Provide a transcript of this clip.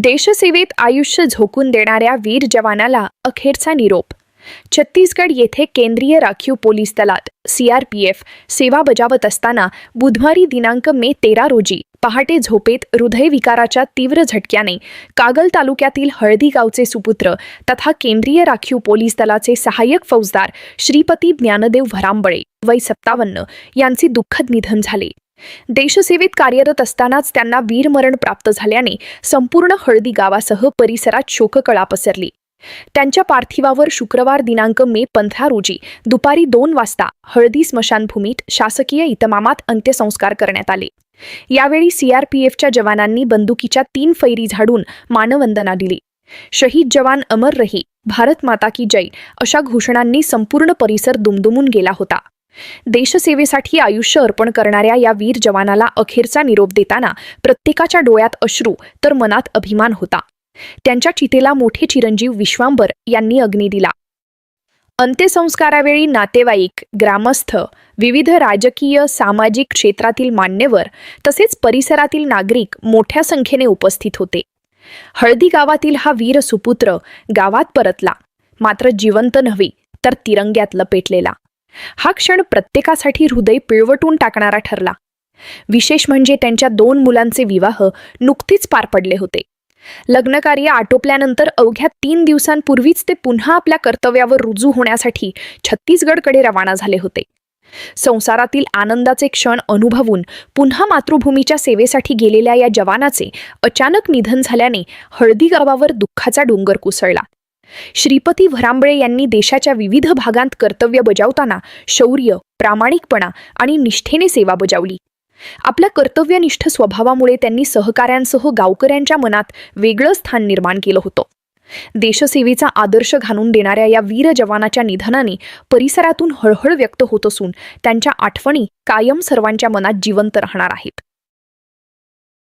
देशसेवेत आयुष्य झोकून देणाऱ्या वीर जवानाला अखेरचा निरोप. छत्तीसगड येथे केंद्रीय राखीव पोलीस दलात CRPF सेवा बजावत असताना बुधवारी दिनांक मे 13 रोजी पहाटे झोपेत हृदयविकाराच्या तीव्र झटक्याने कागल तालुक्यातील हळदी गावचे सुपुत्र तथा केंद्रीय राखीव पोलीस दलाचे सहाय्यक फौजदार श्रीपती ज्ञानदेव भरांबळे वय 57 यांचे दुःखद निधन झाले. देशसेवेत कार्यरत असतानाच त्यांना वीरमरण प्राप्त झाल्याने संपूर्ण हळदी गावासह परिसरात शोककळा पसरली. त्यांच्या पार्थिवावर शुक्रवार दिनांक मे 15 रोजी दुपारी 2 वाजता हळदी स्मशानभूमीत शासकीय इतमामात अंत्यसंस्कार करण्यात आले. यावेळी CRPFच्या जवानांनी बंदुकीच्या 3 फैरी झाडून मानवंदना दिली. शहीद जवान अमर रही, भारत माता की जय अशा घोषणांनी संपूर्ण परिसर दुमदुमून गेला होता. देशसेवेसाठी आयुष्य अर्पण करणाऱ्या या वीर जवानाला अखेरचा निरोप देताना प्रत्येकाच्या डोळ्यात अश्रू तर मनात अभिमान होता. त्यांच्या चितेला मोठे चिरंजीव विश्वांबर यांनी अग्नी दिला. अंत्यसंस्कारावेळी नातेवाईक, ग्रामस्थ, विविध राजकीय सामाजिक क्षेत्रातील मान्यवर तसेच परिसरातील नागरिक मोठ्या संख्येने उपस्थित होते. हळदी गावातील हा वीर सुपुत्र गावात परतला, मात्र जिवंत नव्हे तर तिरंग्यात लपेटलेला. हा क्षण प्रत्येकासाठी हृदय पिळवटून टाकणारा ठरला. विशेष म्हणजे त्यांच्या 2 मुलांचे विवाह नुकतेच पार पडले होते. लग्नकार्य आटोपल्यानंतर अवघ्या 3 दिवसांपूर्वीच ते पुन्हा आपल्या कर्तव्यावर रुजू होण्यासाठी छत्तीसगडकडे रवाना झाले होते. संसारातील आनंदाचे क्षण अनुभवून पुन्हा मातृभूमीच्या सेवेसाठी गेलेल्या या जवानाचे अचानक निधन झाल्याने हळदी गावावर दुःखाचा डोंगर कोसळला. श्रीपती भरांबळे यांनी देशाच्या विविध भागांत कर्तव्य बजावताना शौर्य, प्रामाणिकपणा आणि निष्ठेने सेवा बजावली. आपल्या कर्तव्यनिष्ठ स्वभावामुळे त्यांनी सहकाऱ्यांसह गावकऱ्यांच्या मनात वेगळं स्थान निर्माण केलं होतं. देशसेवेचा आदर्श घालून देणाऱ्या या वीर जवानाच्या निधनाने परिसरातून हळहळ व्यक्त होत असून त्यांच्या आठवणी कायम सर्वांच्या मनात जिवंत राहणार आहेत.